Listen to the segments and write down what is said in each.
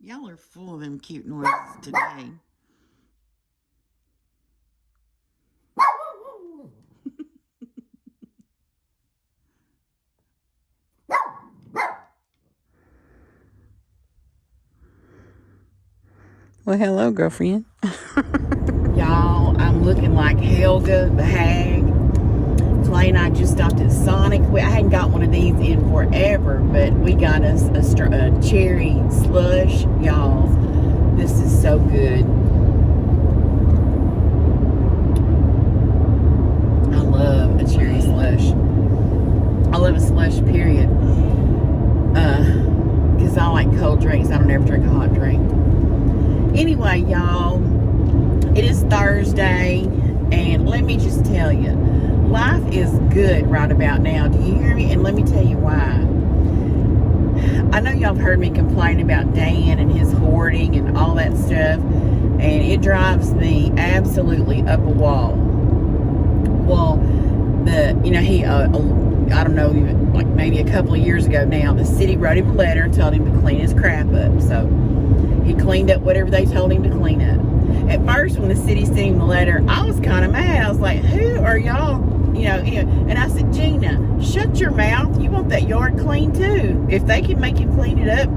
Y'all are full of them cute noises today. Well, hello, girlfriend. Y'all, I'm looking like Helga the Hag. Clay and I just stopped at Sonic. I hadn't got one of these in forever, but we got us a cherry slush. Y'all, this is so good. I love a cherry slush. I love a slush, period. Because I like cold drinks. I don't ever drink a hot drink. Anyway, y'all, it is Thursday, and let me just tell you, life is good right about now. Do you hear me? And let me tell you why. I know y'all have heard me complain about Dan and his hoarding and all that stuff, and it drives me absolutely up a wall. Well, he, I don't know, like maybe a couple of years ago now, the city wrote him a letter and told him to clean his crap up. So he cleaned up whatever they told him to clean up. At first, when the city sent him the letter, I was kind of mad. I was like, who are y'all? And I said, Gina, shut your mouth. You want that yard clean too. If they can make him clean it up,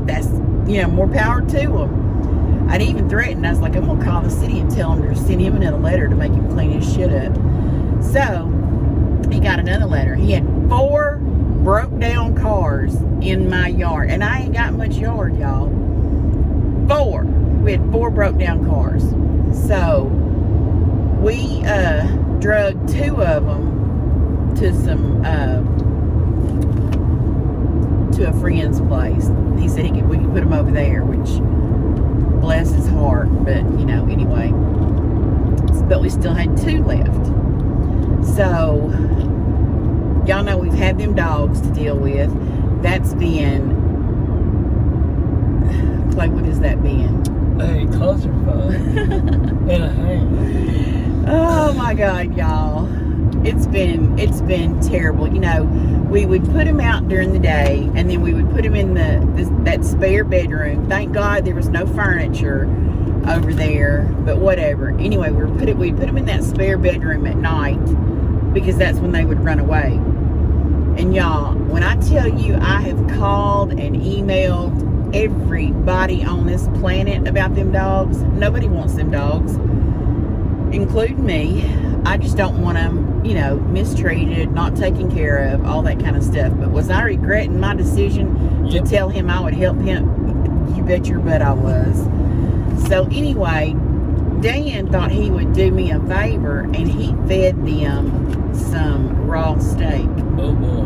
that's, more power to them. I'd even threatened. I was like, I'm going to call the city and tell them to send him another letter to make him clean his shit up. So he got another letter. He had 4 broke down cars in my yard. And I ain't got much yard, y'all. 4. We had 4 broke down cars. So we drug 2 of them to to a friend's place. He said we could put them over there, which bless his heart. But anyway. But we still had 2 left. So y'all know we've had them dogs to deal with. That's been, Clay, what has that been? A clusterfuck and a hang. Oh my God, y'all. It's been terrible. We would put him out during the day, and then we would put him in that spare bedroom. Thank God there was no furniture over there, but whatever. Anyway, we'd put him in that spare bedroom at night because that's when they would run away. And y'all, when I tell you I have called and emailed everybody on this planet about them dogs, nobody wants them dogs, including me. I just don't want them, mistreated, not taken care of, all that kind of stuff. But was I regretting my decision to tell him I would help him? You bet your butt I was. So anyway, Dan thought he would do me a favor, and he fed them some raw steak. Oh boy.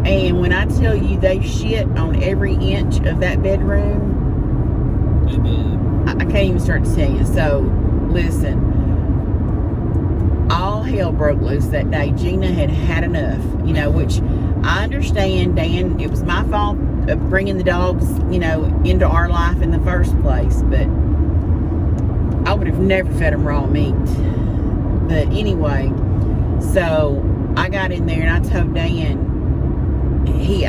And when I tell you they shit on every inch of that bedroom, They did. I can't even start to tell you. So listen, all hell broke loose that day. Gina had enough, which I understand, Dan, it was my fault of bringing the dogs, into our life in the first place, but I would have never fed them raw meat. But anyway, so I got in there and I told Dan, he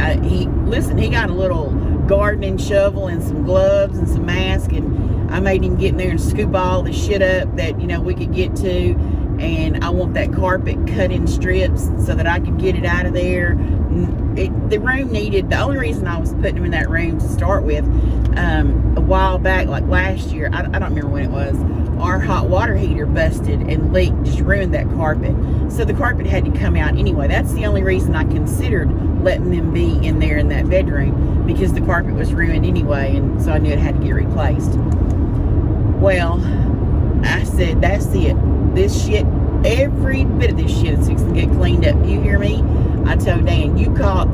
got a little gardening shovel and some gloves and some mask, and I made him get in there and scoop all the shit up that, we could get to. And I want that carpet cut in strips so that I could get it out of there. The room needed, the only reason I was putting him in that room to start with, a while back, like last year, I don't remember when it was, our hot water heater busted and leaked, just ruined that carpet. So the carpet had to come out anyway. That's the only reason I considered letting them be in there in that bedroom, because the carpet was ruined anyway, and so I knew it had to get replaced. Well, I said, that's it. This shit, every bit of this shit is fixing to get cleaned up. You hear me? I told Dan,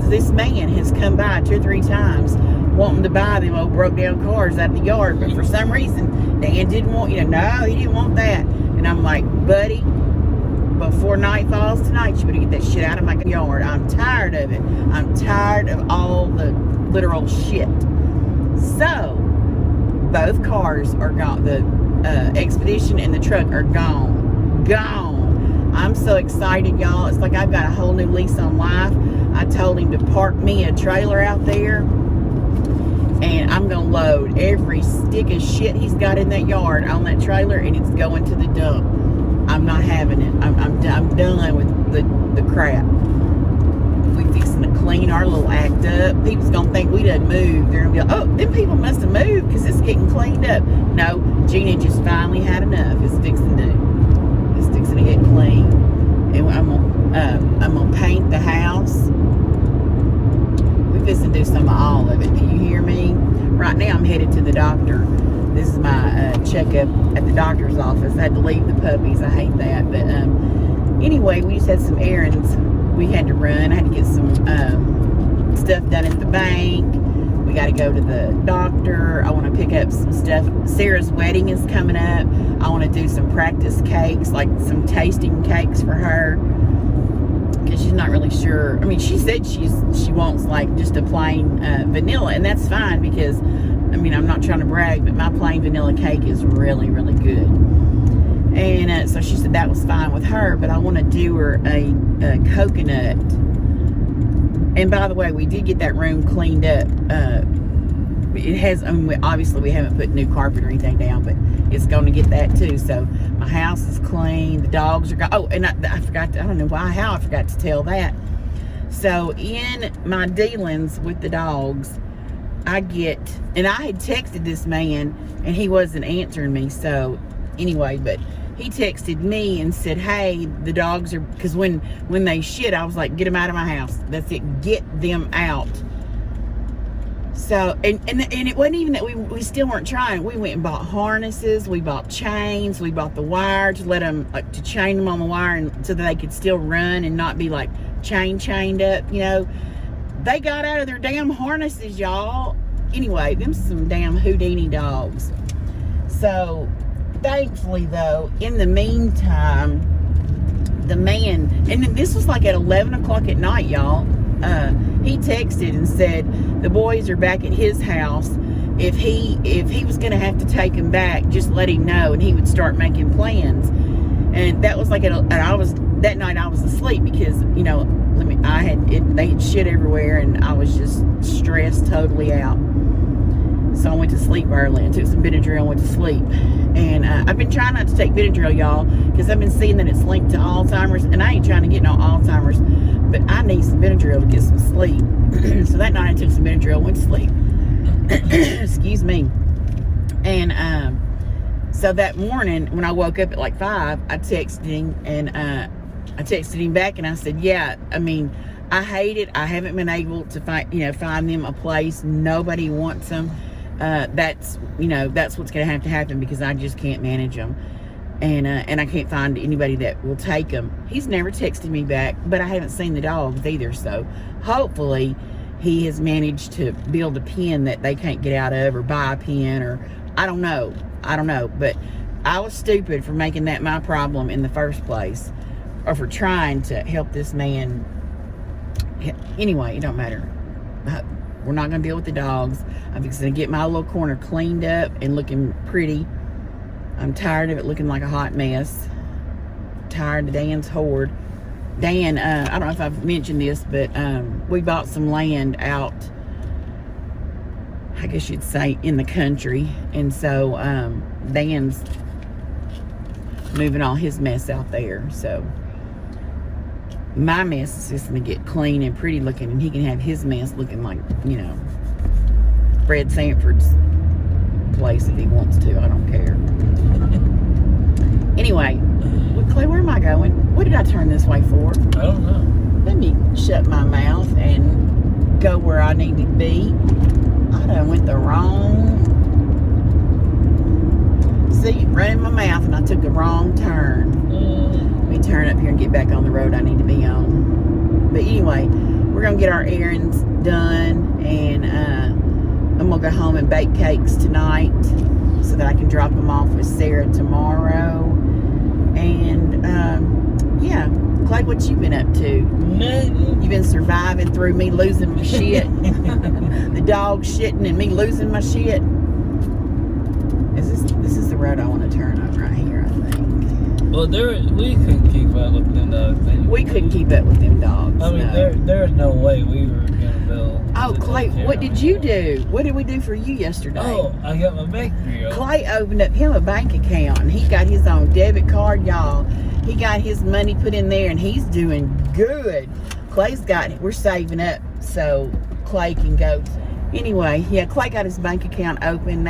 this man has come by 2 or 3 times wanting to buy them old broke down cars out of the yard, but for some reason Dan didn't want, no, he didn't want that. And I'm like, buddy, before night falls tonight, you better get that shit out of my yard. I'm tired of it. I'm tired of all the literal shit. So, both cars are gone. The Expedition and the truck are gone. Gone. I'm so excited, y'all. It's like I've got a whole new lease on life. I told him to park me a trailer out there, and I'm going to load every stick of shit he's got in that yard on that trailer, and it's going to the dump. I'm not having it. I'm done with the crap. We fixing to clean our little act up. People's going to think we done moved. They're going to be like, oh, them people must have moved because it's getting cleaned up. No, Gina just finally had enough. It's fixing to get clean. And I'm gonna paint the house. We fixing to do some of all of it. Do you hear me? Right now I'm headed to the doctor. This is my checkup at the doctor's office. I had to leave the puppies. I hate that. But anyway, we just had some errands we had to run. I had to get some stuff done at the bank. We got to go to the doctor. I want to pick up some stuff. Sarah's wedding is coming up. I want to do some practice cakes, like some tasting cakes for her, because she's not really sure. I mean, she said she wants like just a plain vanilla, and that's fine because, I mean, I'm not trying to brag, but my plain vanilla cake is really, really good. And so she said that was fine with her, but I want to do her a coconut. And by the way, we did get that room cleaned up. It has, obviously we haven't put new carpet or anything down, but it's going to get that too. So my house is clean. The dogs are gone. Oh, and I forgot to, I don't know how I forgot to tell that. So in my dealings with the dogs, I get, and I had texted this man and he wasn't answering me. So anyway, but he texted me and said, hey, the dogs are, because when they shit, I was like, get them out of my house. That's it. Get them out. So, and it wasn't even that we still weren't trying. We went and bought harnesses. We bought chains. We bought the wire to let them, like, to chain them on the wire and so that they could still run and not be like chained up, you know. They got out of their damn harnesses, y'all. Anyway, them some damn Houdini dogs. So, thankfully, though, in the meantime, the man, and this was like at 11 o'clock at night, y'all. He texted and said the boys are back at his house. If he was going to have to take him back, just let him know, and he would start making plans. And that was like that night I was asleep because, you know, they had shit everywhere, and I was just stressed totally out. So I went to sleep early and took some Benadryl and went to sleep. And I've been trying not to take Benadryl, y'all, because I've been seeing that it's linked to Alzheimer's, and I ain't trying to get no Alzheimer's, but I need some Benadryl to get some sleep. So that night I took some Benadryl, went to sleep. Excuse me. And so that morning when I woke up at like 5, I texted him, and I texted him back and I said, yeah, I mean, I hate it. I haven't been able to find them a place. Nobody wants them. That's what's going to have to happen because I just can't manage them. And I can't find anybody that will take them. He's never texted me back, but I haven't seen the dogs either. So hopefully he has managed to build a pen that they can't get out of, or buy a pen, or I don't know. But I was stupid for making that my problem in the first place, or for trying to help this man. Anyway, it don't matter. We're not going to deal with the dogs. I'm just going to get my little corner cleaned up and looking pretty. I'm tired of it looking like a hot mess. Tired of Dan's hoard. Dan, I don't know if I've mentioned this, but we bought some land out, I guess you'd say, in the country. And so Dan's moving all his mess out there. So my mess is just going to get clean and pretty looking, and he can have his mess looking like, Fred Sanford's place if he wants to. I don't care. Anyway, Clay, where am I going? What did I turn this way for? I don't know. Let me shut my mouth and go where I need to be. I done went the wrong. See, running my mouth, and I took the wrong turn. Let me turn up here and get back on the road I need to be on. But anyway, we're going to get our errands done, and I'm going to go home and bake cakes tonight so that I can drop them off with Sarah tomorrow. And Yeah. Clay, what you been up to? Nothing. You been surviving through me losing my shit? The dog shitting and me losing my shit? This is the road I want to turn on right here, I think. Well, we couldn't keep up with them dogs. Anyway. We couldn't keep up with them dogs. I mean, no. there's no way we were gonna build. Oh, Clay, what did you do? What did we do for you yesterday? Oh, I got my bakery open. Clay opened up him a bank account, and he got his own debit card, y'all. He got his money put in there, and he's doing good. We're saving up so Clay can go. Anyway, yeah, Clay got his bank account open.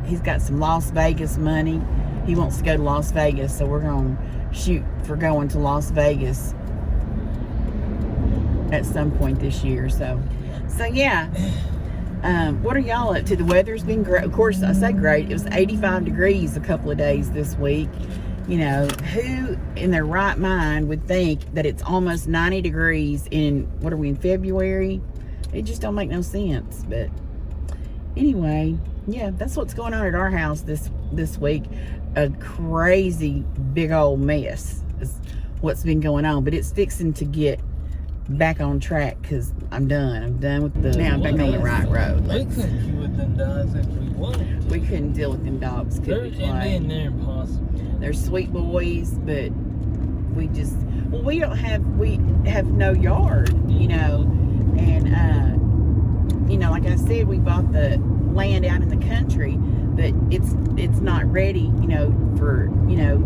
He's got some Las Vegas money. He wants to go to Las Vegas, so we're going to shoot for going to Las Vegas at some point this year. So yeah. What are y'all up to? The weather's been great. Of course, I say great. It was 85 degrees a couple of days this week. You know, who in their right mind would think that it's almost 90 degrees in, what are we, in February? It just don't make no sense. But anyway, yeah, that's what's going on at our house this week. A crazy big old mess is what's been going on. But it's fixing to get back on track because I'm done with the, now I'm back on the right road. We couldn't keep with them dogs if we wanted. We couldn't deal with them dogs, could we, Clay? They're impossible. They're sweet boys, but we have no yard, you know, and you know, like I said, we bought the land out in the country, but it's not ready, you know, for, you know,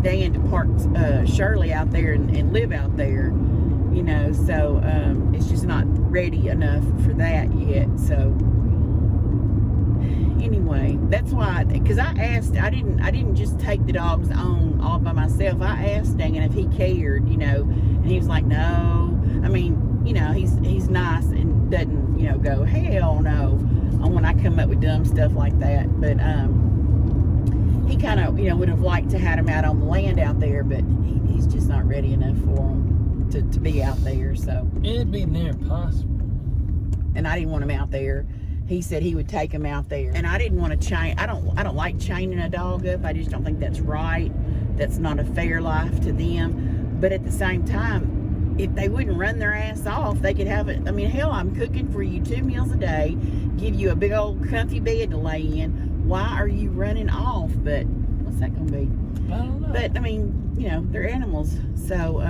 Dan to park Shirley out there and live out there, you know, so it's just not ready enough for that yet. So anyway, that's why, because I didn't just take the dogs on all by myself. I asked Dan if he cared, you know, and he was like, no. I mean, you know, he's nice and doesn't, you know, go, hell no, when I come up with dumb stuff like that. But he kind of, you know, would have liked to have him out on the land out there, but he's just not ready enough for him to be out there. So It'd be near impossible. And I didn't want him out there. He said he would take him out there, and I didn't want to chain. I don't like chaining a dog up. I just don't think that's right. That's not a fair life to them. But at the same time, if they wouldn't run their ass off, they could have it. I mean, hell, I'm cooking for you 2 meals a day, give you a big old comfy bed to lay in. Why are you running off? But what's that gonna be? I don't know. But I mean, you know, they're animals, so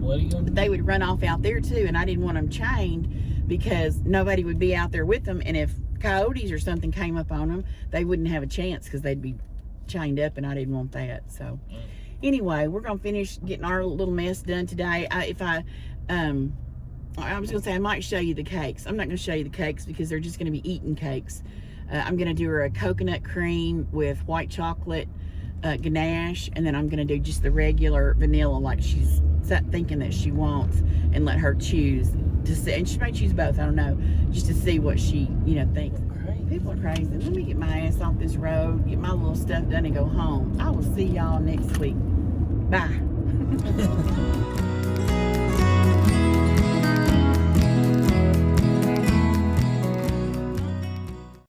what are you gonna do? but they would run off out there too, and I didn't want them chained, because nobody would be out there with them, and if coyotes or something came up on them, they wouldn't have a chance because they'd be chained up, and I didn't want that. So anyway, we're gonna finish getting our little mess done today. I was gonna say I might show you the cakes. I'm not gonna show you the cakes because they're just gonna be eating cakes. I'm gonna do her a coconut cream with white chocolate ganache, and then I'm gonna do just the regular vanilla like she's thinking that she wants, and let her choose to see, and she may choose both, I don't know, just to see what she, you know, thinks. People are crazy. Let me get my ass off this road, get my little stuff done, and go home. I will see y'all next week. Bye.